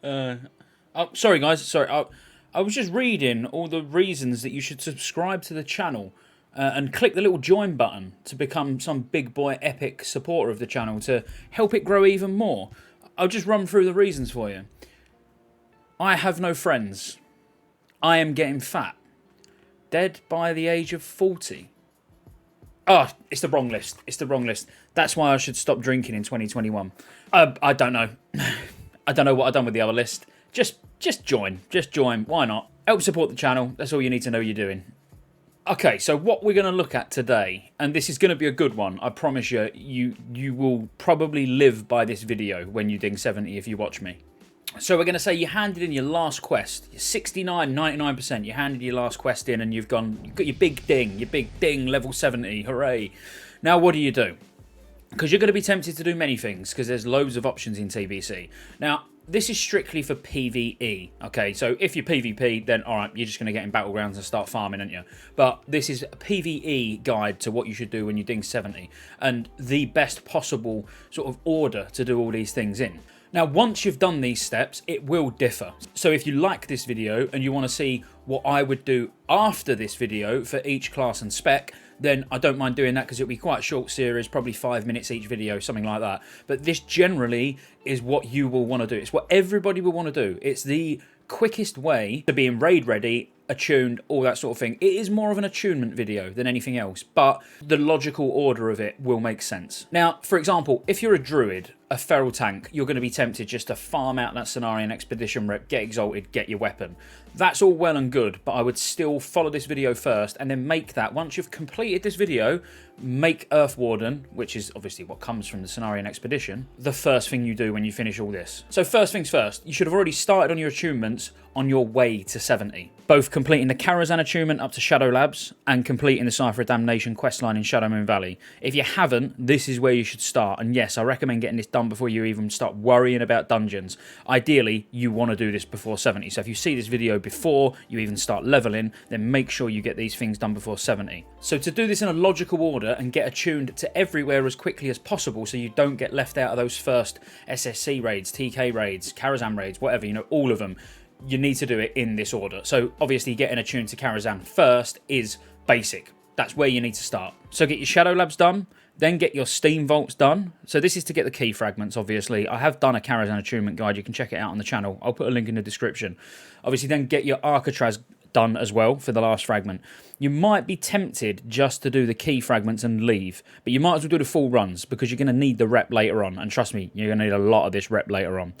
Oh, sorry guys, sorry. I was just reading all the reasons that you should subscribe to the channel and click the little join button to become some big boy epic supporter of the channel to help it grow even more. I'll just run through the reasons for you. I have no friends. I am getting fat. Dead by the age of 40. Oh, it's the wrong list. It's the wrong list. That's why I should stop drinking in 2021. I don't know. I don't know what I've done with the other list. Just join. Just join. Why not? Help support the channel. That's all you need to know you're doing. Okay, so what we're going to look at today, and this is going to be a good one. I promise you, you will probably live by this video when you ding 70 if you watch me. So we're going to say you handed in your last quest. You're 69, 99%. You handed your last quest in and you've got your big ding, level 70. Hooray. Now what do you do? Because you're going to be tempted to do many things because there's loads of options in TBC. Now, this is strictly for PvE, okay? So if you're PvP, then alright, you're just going to get in Battlegrounds and start farming, aren't you? But this is a PvE guide to what you should do when you ding 70 and the best possible sort of order to do all these things in. Now, once you've done these steps, it will differ. So if you like this video and you want to see what I would do after this video for each class and spec, then I don't mind doing that because it'll be quite a short series, probably 5 minutes each video, something like that. But this generally is what you will want to do. It's what everybody will want to do. It's the quickest way to being raid ready, attuned, all that sort of thing. It is more of an attunement video than anything else, but the logical order of it will make sense. Now, for example, if you're a druid, a feral tank, you're going to be tempted just to farm out that Cenarian Expedition rep, get exalted, get your weapon. That's all well and good, but I would still follow this video first and then make that, once you've completed this video, make Earth Warden, which is obviously what comes from the Cenarian Expedition, the first thing you do when you finish all this. So first things first, you should have already started on your attunements on your way to 70. Both completing the Karazhan attunement up to Shadow Labs and completing the Cipher of Damnation questline in Shadow Moon Valley. If you haven't, this is where you should start. And yes, I recommend getting this done before you even start worrying about dungeons. Ideally, you want to do this before 70. So if you see this video before you even start leveling, then make sure you get these things done before 70. So to do this in a logical order and get attuned to everywhere as quickly as possible so you don't get left out of those first SSC raids, TK raids, Karazhan raids, whatever, you know, all of them, you need to do it in this order. So obviously getting attuned to Karazhan first is basic. That's where you need to start. So get your Shadow Labs done, then get your Steam Vaults done. So this is to get the key fragments, obviously. I have done a Karazhan attunement guide. You can check it out on the channel. I'll put a link in the description. Obviously then get your Arcatraz done as well for the last fragment. You might be tempted just to do the key fragments and leave, but you might as well do the full runs because you're going to need the rep later on. And trust me, you're going to need a lot of this rep later on.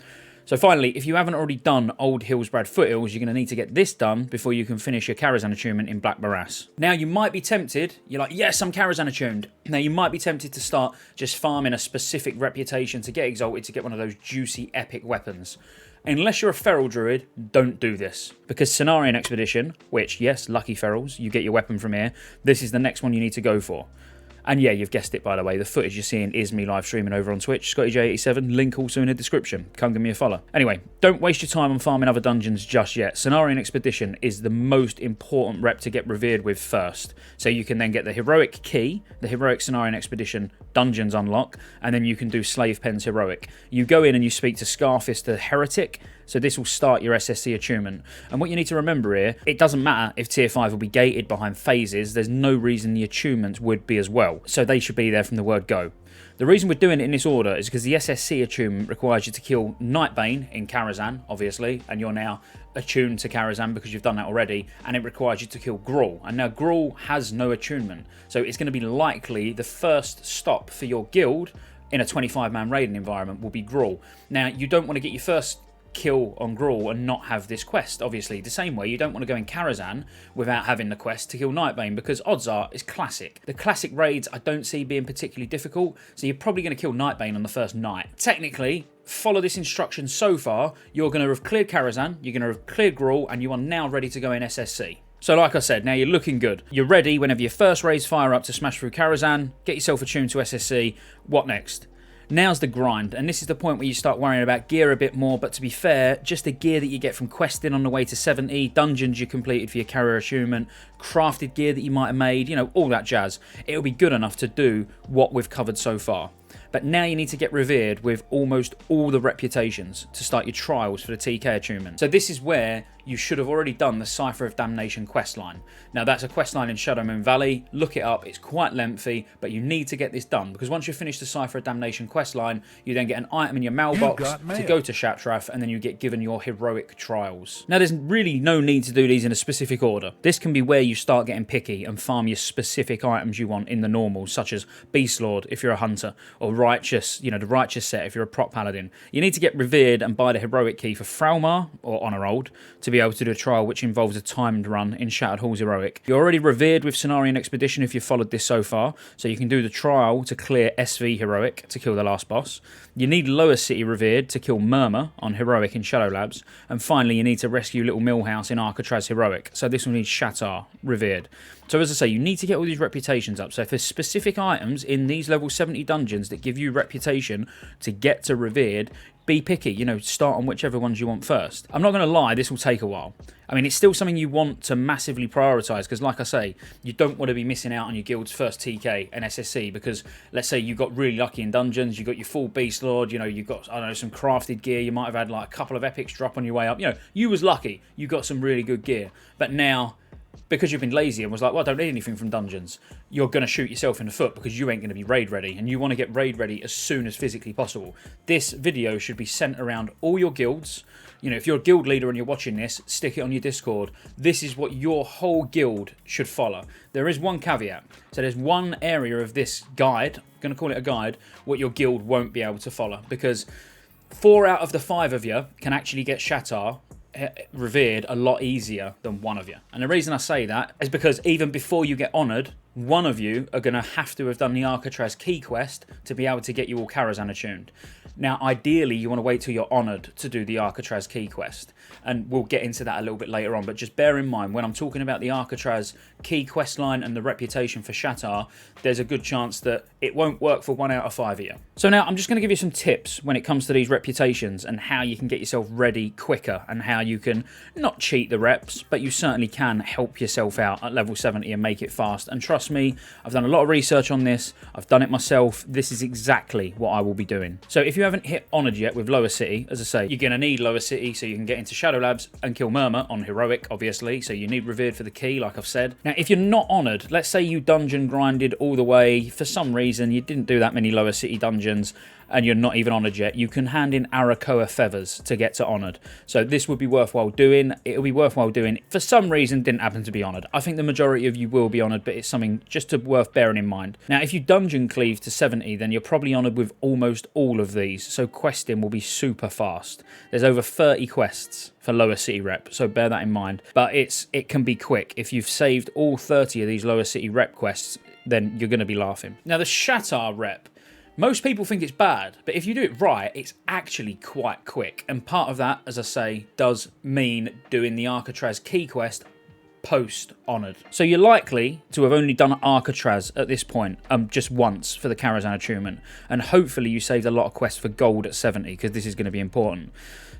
So finally, if you haven't already done Old Hillsbrad Foothills, you're going to need to get this done before you can finish your Karazhan attunement in Black Morass. Now, you might be tempted, you're like, yes, I'm Karazhan attuned. Now, you might be tempted to start just farming a specific reputation to get exalted to get one of those juicy epic weapons. Unless you're a feral druid, don't do this. Because Cenarian Expedition, which, yes, lucky ferals, you get your weapon from here, this is the next one you need to go for. And yeah, you've guessed it, by the way. The footage you're seeing is me live streaming over on Twitch. Scottejaye87, link also in the description. Come give me a follow. Anyway, don't waste your time on farming other dungeons just yet. Cenarian Expedition is the most important rep to get revered with first. So you can then get the Heroic Key, the Heroic Cenarian Expedition dungeons unlock, and then you can do Slave Pen's Heroic. You go in and you speak to Scarfist the Heretic, so this will start your SSC attunement. And what you need to remember here, it doesn't matter if tier 5 will be gated behind phases, there's no reason the attunements would be as well. So they should be there from the word go. The reason we're doing it in this order is because the SSC attunement requires you to kill Nightbane in Karazhan, obviously, and you're now attuned to Karazhan because you've done that already, and it requires you to kill Gruul. And now Gruul has no attunement, so it's going to be likely the first stop for your guild in a 25-man raiding environment will be Gruul. Now, you don't want to get your first kill on Gruul and not have this quest, obviously. The same way you don't want to go in Karazhan without having the quest to kill Nightbane, because odds are it's classic. The classic raids I don't see being particularly difficult, so you're probably going to kill Nightbane on the first night. Technically, follow this instruction so far, you're going to have cleared Karazhan, you're going to have cleared Gruul, and you are now ready to go in SSC. So like I said, now you're looking good. You're ready whenever your first raids fire up to smash through Karazhan, get yourself attuned to SSC. What next? Now's the grind, and this is the point where you start worrying about gear a bit more, but to be fair, just the gear that you get from questing on the way to 70, dungeons you completed for your carrier attunement, crafted gear that you might have made, you know, all that jazz. It'll be good enough to do what we've covered so far. But now you need to get revered with almost all the reputations to start your trials for the TK attunement. So this is where you should have already done the Cipher of Damnation questline. Now that's a questline in Shadowmoon Valley. Look it up, it's quite lengthy, but you need to get this done because once you finish the Cipher of Damnation questline, you then get an item in your mailbox to go to Shattar, and then you get given your heroic trials. Now there's really no need to do these in a specific order. This can be where you start getting picky and farm your specific items you want in the normals, such as Beast Lord if you're a hunter, or Righteous, you know, the Righteous set if you're a prop paladin. You need to get revered and buy the heroic key for Fralmar or Honor Old to be able to do a trial which involves a timed run in Shattered Hall's heroic. You're already revered with Cenarian Expedition if you've followed this so far, so you can do the trial to clear SV heroic to kill the last boss. You need Lower City revered to kill Murmur on heroic in Shadow Labs, and finally you need to rescue Little Millhouse in Alcatraz heroic, so this will need Shattar revered. So as I say, you need to get all these reputations up. So if there's specific items in these level 70 dungeons that give you reputation to get to revered, be picky, you know, start on whichever ones you want first. I'm not going to lie, this will take a while. I mean, it's still something you want to massively prioritise because, like I say, you don't want to be missing out on your guild's first TK and SSC because, let's say, you got really lucky in dungeons, you got your full Beast Lord, you know, you got, I don't know, some crafted gear, you might have had like a couple of epics drop on your way up. You know, you was lucky, you got some really good gear. But now, because you've been lazy and was like, well, I don't need anything from dungeons, you're going to shoot yourself in the foot because you ain't going to be raid ready, and you want to get raid ready as soon as physically possible. This video should be sent around all your guilds. You know, if you're a guild leader and you're watching this, stick it on your Discord. This is what your whole guild should follow. There is one caveat. So there's one area of this guide, I'm going to call it a guide, what your guild won't be able to follow, because 4 out of the 5 of you can actually get Shattar revered a lot easier than one of you. And the reason I say that is because even before you get honoured, one of you are going to have done the Alcatraz key quest to be able to get you all Karazhan attuned. Now, ideally, you want to wait till you're honoured to do the Alcatraz key quest, and we'll get into that a little bit later on, but just bear in mind, when I'm talking about the Alcatraz key quest line and the reputation for Shattar, there's a good chance that it won't work for 1 out of 5 of you. So now, I'm just going to give you some tips when it comes to these reputations and how you can get yourself ready quicker and how you can not cheat the reps, but you certainly can help yourself out at level 70 and make it fast. And trust me, I've done a lot of research on this, I've done it myself, this is exactly what I will be doing. So if you haven't hit honoured yet with Lower City, as I say, you're going to need Lower City so you can get into Shadow Labs and kill Murmur on heroic, obviously, so you need revered for the key, like I've said. Now, if you're not honoured, let's say you dungeon grinded all the way, for some reason you didn't do that many Lower City dungeons, and you're not even honoured yet, you can hand in Arakoa feathers to get to honoured. So this would be worthwhile doing. It'll be worthwhile doing. For some reason, didn't happen to be honoured. I think the majority of you will be honoured, but it's something just worth bearing in mind. Now, if you dungeon cleave to 70, then you're probably honoured with almost all of these. So questing will be super fast. There's over 30 quests for Lower City rep, so bear that in mind. But it can be quick. If you've saved all 30 of these Lower City rep quests, then you're going to be laughing. Now, the Shattar rep, most people think it's bad, but if you do it right, it's actually quite quick. And part of that, as I say, does mean doing the Alcatraz key quest post-honoured. So you're likely to have only done Alcatraz at this point just once for the Karazhan attunement. And hopefully you saved a lot of quests for gold at 70, because this is going to be important.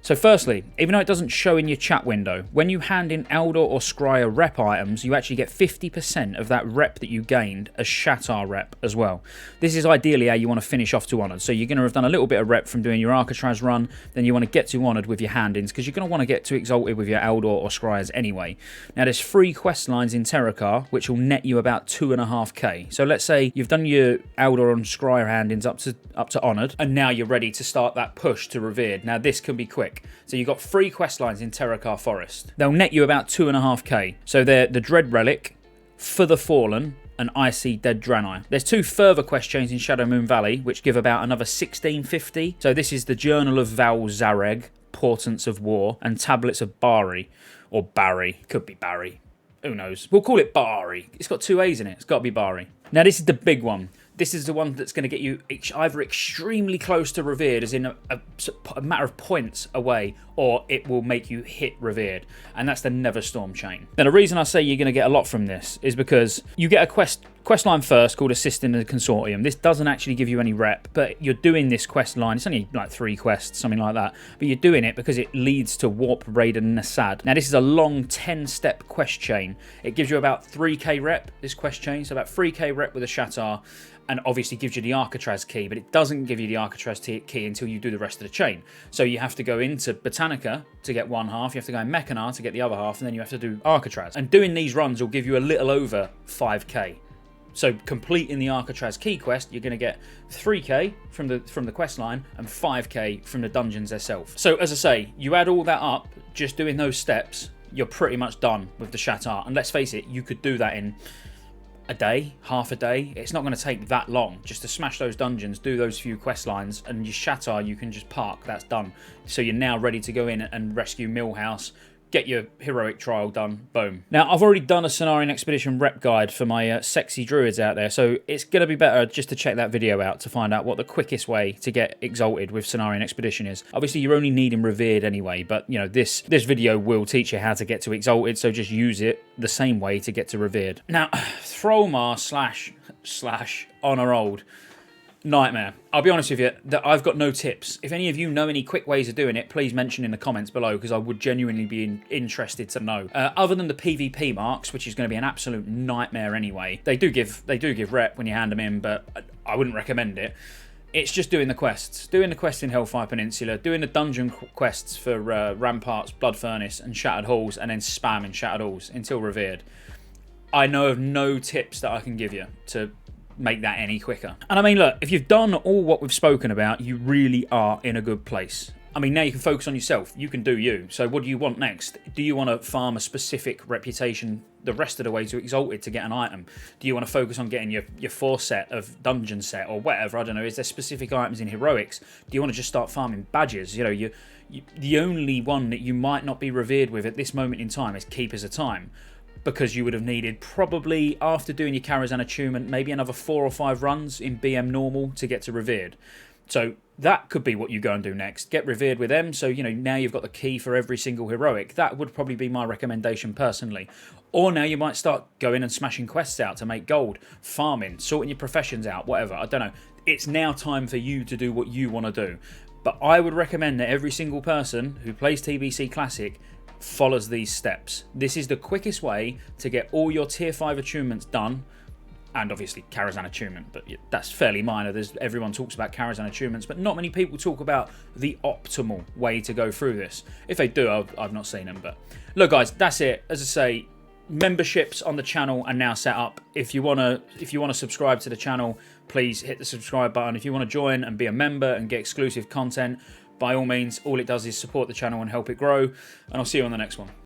So firstly, even though it doesn't show in your chat window, when you hand in Eldor or Scryer rep items, you actually get 50% of that rep that you gained as Shattar rep as well. This is ideally how you want to finish off to honoured. So you're going to have done a little bit of rep from doing your Alcatraz run, then you want to get to honoured with your hand-ins, because you're going to want to get to exalted with your Eldor or Scryers anyway. Now there's 3 quest lines in Terakar, which will net you about 2.5k. So let's say you've done your Eldor and Scryer hand-ins up to honoured, and now you're ready to start that push to revered. Now this can be quick. So you've got 3 quest lines in Terakar Forest. They'll net you about 2.5k. So they're the Dread Relic, For the Fallen, and Icy Dead Draenei. There's 2 further quest chains in Shadowmoon Valley, which give about another 1650. So this is the Journal of Val Zareg, Portents of War, and Tablets of Bari. Or Barry. Could be Barry. Who knows? We'll call it Bari. It's got 2 A's in it. It's got to be Bari. Now this is the big one. This is the one that's going to get you either extremely close to revered, as in a matter of points away, or it will make you hit revered, and that's the Neverstorm chain. Now the reason I say you're going to get a lot from this is because you get a quest quest line first, called Assisting the Consortium. This doesn't actually give you any rep, but you're doing this quest line. It's only like 3 quests, something like that. But you're doing it because it leads to Warp Raiden Nasad. Now, this is a long 10-step quest chain. It gives you about 3k rep, this quest chain. So about 3k rep with a Shattar. And obviously gives you the Alcatraz key, but it doesn't give you the Alcatraz key until you do the rest of the chain. So you have to go into Botanica to get one half, you have to go in Mechanar to get the other half, and then you have to do Alcatraz. And doing these runs will give you a little over 5k. So completing the Alcatraz key quest, you're going to get 3k from the quest line and 5k from the dungeons themselves. So as I say, you add all that up, just doing those steps, you're pretty much done with the Shattar. And let's face it, you could do that in a day, half a day. It's not going to take that long just to smash those dungeons, do those few quest lines, and your Shattar you can just park. That's done. So you're now ready to go in and rescue Millhouse, get your heroic trial done, boom. Now, I've already done a Cenarian Expedition rep guide for my sexy druids out there, so it's going to be better just to check that video out to find out what the quickest way to get exalted with Cenarian Expedition is. Obviously, you're only needing revered anyway, but, you know, this video will teach you how to get to exalted, so just use it the same way to get to revered. Now, Throlmar slash honor old. Nightmare. I'll be honest with you, that I've got no tips. If any of you know any quick ways of doing it, please mention in the comments below, because I would genuinely be interested to know. Other than the PvP marks, which is going to be an absolute nightmare anyway, they do give rep when you hand them in, but I wouldn't recommend it. It's just doing the quests. Doing the quests in Hellfire Peninsula, doing the dungeon quests for Ramparts, Blood Furnace, and Shattered Halls, and then spamming Shattered Halls until revered. I know of no tips that I can give you to make that any quicker. And I mean, look, if you've done all what we've spoken about, you really are in a good place. I mean, now you can focus on yourself. You can do you. So what do you want next? Do you want to farm a specific reputation the rest of the way to Exalted to get an item? Do you want to focus on getting your 4 set of dungeon set or whatever? I don't know. Is there specific items in heroics? Do you want to just start farming badges? You know, the only one that you might not be revered with at this moment in time is Keepers of Time, because you would have needed probably, after doing your Karazhan attunement, maybe another 4 or 5 runs in BM normal to get to revered. So that could be what you go and do next. Get revered with them, so you know now you've got the key for every single heroic. That would probably be my recommendation personally. Or now you might start going and smashing quests out to make gold, farming, sorting your professions out, whatever. I don't know. It's now time for you to do what you want to do. But I would recommend that every single person who plays TBC Classic follows these steps. This is the quickest way to get all your tier 5 attunements done, and obviously Karazhan attunement, but that's fairly minor. Everyone talks about Karazhan attunements, but not many people talk about the optimal way to go through this. If they do, I've not seen them. But look, guys, that's it. As I say, memberships on the channel are now set up. If you wanna subscribe to the channel, please hit the subscribe button. If you want to join and be a member and get exclusive content, by all means, all it does is support the channel and help it grow. And I'll see you on the next one.